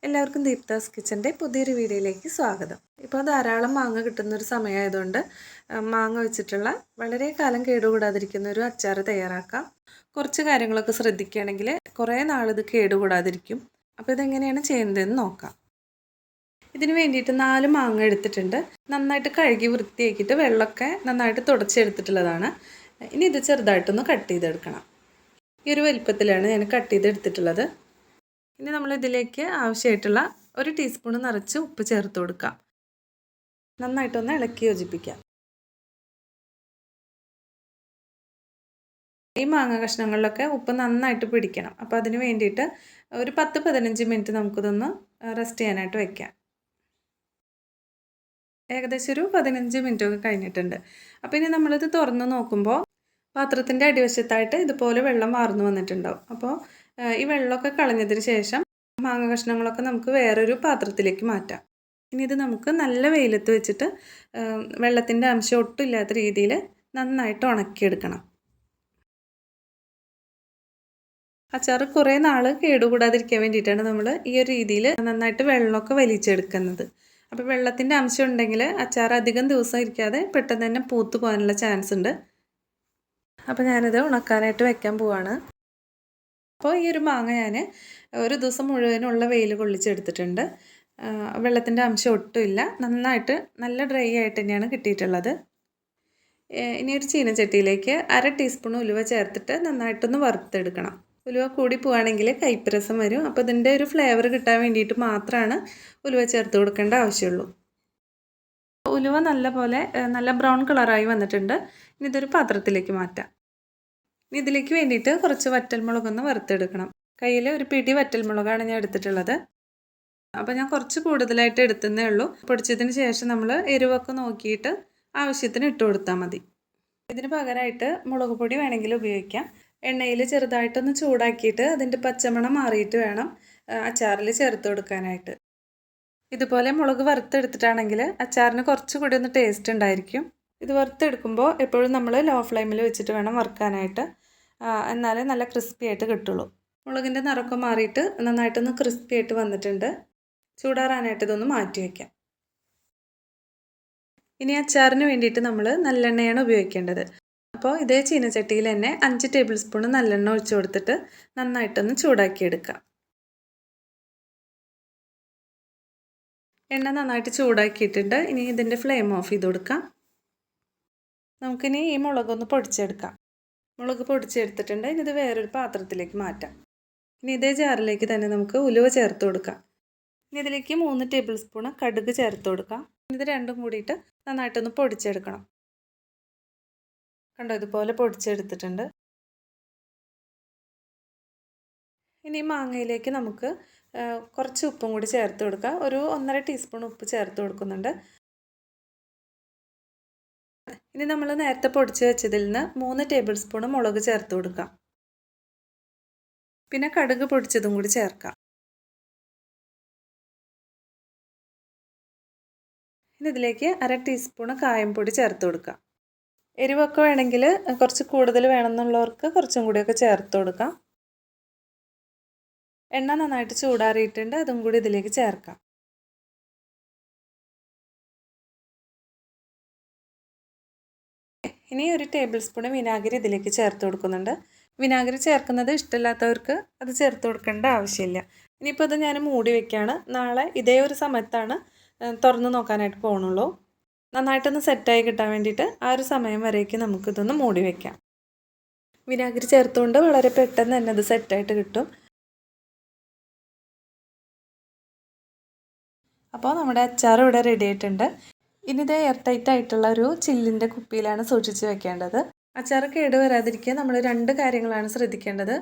എല്ലാവർക്കും ദീപ്താസ് കിച്ചൻ്റെ പുതിയൊരു വീഡിയോയിലേക്ക് സ്വാഗതം. ഇപ്പോൾ ധാരാളം മാങ്ങ കിട്ടുന്നൊരു സമയമായതുകൊണ്ട് മാങ്ങ വെച്ചിട്ടുള്ള വളരെ കാലം കേടുകൂടാതിരിക്കുന്ന ഒരു അച്ചാർ തയ്യാറാക്കാം. കുറച്ച് കാര്യങ്ങളൊക്കെ ശ്രദ്ധിക്കുകയാണെങ്കിൽ കുറേ നാളിത് കേടുകൂടാതിരിക്കും. അപ്പോൾ ഇതെങ്ങനെയാണ് ചെയ്യുന്നതെന്ന് നോക്കാം. ഇതിന് വേണ്ടിയിട്ട് 4 മാങ്ങ എടുത്തിട്ടുണ്ട്. നന്നായിട്ട് കഴുകി വൃത്തിയാക്കിയിട്ട് വെള്ളമൊക്കെ നന്നായിട്ട് തുടച്ചെടുത്തിട്ടുള്ളതാണ്. ഇനി ഇത് ചെറുതായിട്ടൊന്ന് കട്ട് ചെയ്തെടുക്കണം. ഈ ഒരു വലിപ്പത്തിലാണ് ഞാൻ കട്ട് ചെയ്തെടുത്തിട്ടുള്ളത്. ഇനി നമ്മൾ ഇതിലേക്ക് ആവശ്യമായിട്ടുള്ള 1 ടീസ്പൂൺ നിറച്ച് ഉപ്പ് ചേർത്ത് കൊടുക്കാം. നന്നായിട്ടൊന്ന് ഇളക്കി യോജിപ്പിക്കാം. ഈ മാങ്ങ കഷ്ണങ്ങളിലൊക്കെ ഉപ്പ് നന്നായിട്ട് പിടിക്കണം. അപ്പോൾ അതിന് വേണ്ടിയിട്ട് ഒരു 10-15 മിനിറ്റ് നമുക്കിതൊന്ന് റെസ്റ്റ് ചെയ്യാനായിട്ട് വയ്ക്കാം. ഏകദേശം ഒരു 15 മിനിറ്റൊക്കെ കഴിഞ്ഞിട്ടുണ്ട്. അപ്പോൾ ഇനി നമ്മളിത് തുറന്ന് നോക്കുമ്പോൾ പാത്രത്തിൻ്റെ അടിവശത്തായിട്ട് ഇതുപോലെ വെള്ളം വാർന്നു വന്നിട്ടുണ്ടാവും. അപ്പോൾ ഈ വെള്ളമൊക്കെ കളഞ്ഞതിന് ശേഷം മാങ്ങ കഷ്ണങ്ങളൊക്കെ നമുക്ക് വേറൊരു പാത്രത്തിലേക്ക് മാറ്റാം. ഇനി ഇത് നമുക്ക് നല്ല വെയിലത്ത് വെച്ചിട്ട് വെള്ളത്തിൻ്റെ അംശം ഒട്ടും ഇല്ലാത്ത രീതിയിൽ നന്നായിട്ട് ഉണക്കിയെടുക്കണം. അച്ചാർ കുറേ നാൾ കേടുകൂടാതിരിക്കാൻ വേണ്ടിയിട്ടാണ് നമ്മൾ ഈ ഒരു രീതിയിൽ നന്നായിട്ട് വെള്ളമൊക്കെ വലിച്ചെടുക്കുന്നത്. അപ്പോൾ വെള്ളത്തിൻ്റെ അംശം ഉണ്ടെങ്കിൽ അച്ചാർ അധികം ദിവസം ഇരിക്കാതെ പെട്ടെന്ന് തന്നെ പൂത്ത് പോകാനുള്ള ചാൻസ് ഉണ്ട്. അപ്പോൾ ഞാനിത് ഉണക്കാനായിട്ട് വെക്കാൻ പോവാണ്. അപ്പോൾ ഈ ഒരു മാങ്ങ ഞാൻ ഒരു ദിവസം മുഴുവനുള്ള വെയിൽ കൊള്ളിച്ചെടുത്തിട്ടുണ്ട്. വെള്ളത്തിൻ്റെ അംശം ഒട്ടുമില്ല. നന്നായിട്ട് നല്ല ഡ്രൈ ആയിട്ട് തന്നെയാണ് കിട്ടിയിട്ടുള്ളത്. ഇനി ഒരു ചീനച്ചട്ടിയിലേക്ക് 1/2 ടീസ്പൂൺ ഉലുവ ചേർത്തിട്ട് നന്നായിട്ടൊന്ന് വറുത്തെടുക്കണം. ഉലുവ കൂടി പോവുകയാണെങ്കിൽ കയ്പ്പ് രസം വരും. അപ്പോൾ ഇതിൻ്റെ ഒരു ഫ്ലേവർ കിട്ടാൻ വേണ്ടിയിട്ട് മാത്രമാണ് ഉലുവ ചേർത്ത് കൊടുക്കേണ്ട ആവശ്യമുള്ളൂ. ഉലുവ നല്ല ബ്രൗൺ കളറായി വന്നിട്ടുണ്ട്. ഇനി ഇതൊരു പാത്രത്തിലേക്ക് മാറ്റാം. ഇനി ഇതിലേക്ക് വേണ്ടിയിട്ട് കുറച്ച് വറ്റൽമുളകൊന്ന് വറുത്തെടുക്കണം. കയ്യിൽ ഒരു പിടി വറ്റൽമുളകാണ് ഞാൻ എടുത്തിട്ടുള്ളത്. അപ്പോൾ ഞാൻ കുറച്ച് കൂടുതലായിട്ട് എടുത്തതേ ഉള്ളൂ. പൊടിച്ചതിന് ശേഷം നമ്മൾ എരിവൊക്കെ നോക്കിയിട്ട് ആവശ്യത്തിന് ഇട്ട് കൊടുത്താൽ മതി. ഇതിന് പകരമായിട്ട് മുളക് പൊടി വേണമെങ്കിൽ ഉപയോഗിക്കാം. എണ്ണയിൽ ചെറുതായിട്ടൊന്ന് ചൂടാക്കിയിട്ട് അതിൻ്റെ പച്ചമണം മാറിയിട്ട് വേണം അച്ചാറിൽ ചേർത്ത് കൊടുക്കാനായിട്ട്. ഇതുപോലെ മുളക് വറുത്തെടുത്തിട്ടാണെങ്കിൽ അച്ചാറിന് കുറച്ചുകൂടി ഒന്ന് ടേസ്റ്റ് ഉണ്ടായിരിക്കും. ഇത് വറുത്തെടുക്കുമ്പോൾ എപ്പോഴും നമ്മൾ ലോ ഫ്ലെയിമിൽ വെച്ചിട്ട് വേണം വറുക്കാനായിട്ട്. എന്നാലേ നല്ല ക്രിസ്പി ആയിട്ട് കിട്ടുള്ളൂ. മുളകിൻ്റെ നിറമൊക്കെ മാറിയിട്ട് നന്നായിട്ടൊന്ന് ക്രിസ്പി ആയിട്ട് വന്നിട്ടുണ്ട്. ചൂടാറാനായിട്ട് ഇതൊന്ന് മാറ്റി വയ്ക്കാം. ഇനി അച്ചാറിന് വേണ്ടിയിട്ട് നമ്മൾ നല്ലെണ്ണയാണ് ഉപയോഗിക്കേണ്ടത്. അപ്പോൾ ഇതേ ചീനച്ചട്ടിയിൽ തന്നെ 5 ടേബിൾ സ്പൂൺ നല്ലെണ്ണ ഒഴിച്ചു കൊടുത്തിട്ട് നന്നായിട്ടൊന്ന് ചൂടാക്കിയെടുക്കാം. എണ്ണ നന്നായിട്ട് ചൂടാക്കിയിട്ടുണ്ട്. ഇനി ഇതിൻ്റെ ഫ്ലെയിം ഓഫ് ചെയ്ത് കൊടുക്കാം. നമുക്കിനി ഈ മുളകൊന്ന് പൊടിച്ചെടുക്കാം. മുളക് പൊടിച്ചെടുത്തിട്ടുണ്ട്. ഇനി ഇത് വേറൊരു പാത്രത്തിലേക്ക് മാറ്റാം. ഇനി ഇതേ ജാറിലേക്ക് തന്നെ നമുക്ക് ഉലുവ ചേർത്ത് കൊടുക്കാം. ഇനി ഇതിലേക്ക് 3 ടേബിൾ സ്പൂൺ കടുക് ചേർത്ത് കൊടുക്കാം. ഇത് രണ്ടും കൂടിയിട്ട് നന്നായിട്ടൊന്ന് പൊടിച്ചെടുക്കണം. കണ്ടോ, ഇതുപോലെ പൊടിച്ചെടുത്തിട്ടുണ്ട്. ഇനി മാങ്ങയിലേക്ക് നമുക്ക് കുറച്ച് ഉപ്പും കൂടി ചേർത്ത് കൊടുക്കാം. ഒരു 1.5 ടീസ്പൂൺ ഉപ്പ് ചേർത്ത് കൊടുക്കുന്നുണ്ട്. ഇനി നമ്മൾ നേരത്തെ പൊടിച്ച് വെച്ചതിൽ നിന്ന് 3 ടേബിൾ സ്പൂൺ മുളക് ചേർത്ത് കൊടുക്കാം. പിന്നെ കടുക് പൊടിച്ചതും കൂടി ചേർക്കാം. ഇനി ഇതിലേക്ക് 1/2 ടീസ്പൂൺ കായം പൊടി ചേർത്ത് കൊടുക്കാം. എരിവൊക്കെ വേണമെങ്കിൽ കുറച്ച് കൂടുതൽ വേണമെന്നുള്ളവർക്ക് കുറച്ചും കൂടിയൊക്കെ ചേർത്ത് കൊടുക്കാം. എണ്ണ നന്നായിട്ട് ചൂടാറിയിട്ടുണ്ട്. അതും കൂടി ഇതിലേക്ക് ചേർക്കാം. ഇനി ഒരു ടേബിൾ സ്പൂൺ വിനാഗിരി ഇതിലേക്ക് ചേർത്ത് കൊടുക്കുന്നുണ്ട്. വിനാഗിരി ചേർക്കുന്നത് ഇഷ്ടമില്ലാത്തവർക്ക് അത് ചേർത്ത് കൊടുക്കേണ്ട ആവശ്യമില്ല. ഇനിയിപ്പോൾ ഇത് ഞാൻ മൂടി വയ്ക്കുകയാണ്. നാളെ ഇതേ ഒരു സമയത്താണ് തുറന്ന് നോക്കാനായിട്ട് പോകണുള്ളൂ. നന്നായിട്ടൊന്ന് സെറ്റായി കിട്ടാൻ വേണ്ടിയിട്ട് ആ ഒരു സമയം വരേക്ക് നമുക്കിതൊന്ന് മൂടി വയ്ക്കാം. വിനാഗിരി ചേർത്തുകൊണ്ട് വളരെ പെട്ടെന്ന് തന്നെ അത് സെറ്റായിട്ട് കിട്ടും. അപ്പോൾ നമ്മുടെ അച്ചാർ ഇവിടെ റെഡി ആയിട്ടുണ്ട്. ഇനി ഇത് എയർ ടൈറ്റ് ആയിട്ടുള്ള ഒരു ചില്ലിൻ്റെ കുപ്പിയിലാണ് സൂക്ഷിച്ച് വെക്കേണ്ടത്. അച്ചാർ കേട് വരാതിരിക്കാൻ നമ്മൾ 2 കാര്യങ്ങളാണ് ശ്രദ്ധിക്കേണ്ടത്.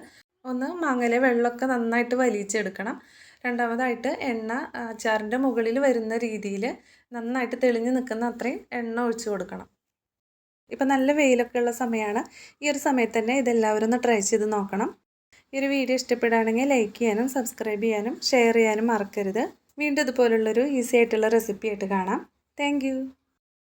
ഒന്ന്, മാങ്ങയിലെ വെള്ളമൊക്കെ നന്നായിട്ട് വലിച്ചെടുക്കണം. രണ്ടാമതായിട്ട് എണ്ണ അച്ചാറിൻ്റെ മുകളിൽ വരുന്ന രീതിയിൽ നന്നായിട്ട് തെളിഞ്ഞ് നിൽക്കുന്ന അത്രയും എണ്ണ ഒഴിച്ച് കൊടുക്കണം. ഇപ്പം നല്ല വെയിലൊക്കെ ഉള്ള സമയമാണ്. ഈ ഒരു സമയത്ത് തന്നെ ഇതെല്ലാവരും ഒന്ന് ട്രൈ ചെയ്ത് നോക്കണം. ഈ ഒരു വീഡിയോ ഇഷ്ടപ്പെടുകയാണെങ്കിൽ ലൈക്ക് ചെയ്യാനും സബ്സ്ക്രൈബ് ചെയ്യാനും ഷെയർ ചെയ്യാനും മറക്കരുത്. വീണ്ടും ഇതുപോലുള്ളൊരു ഈസി ആയിട്ടുള്ള റെസിപ്പി ആയിട്ട് കാണാം. താങ്ക്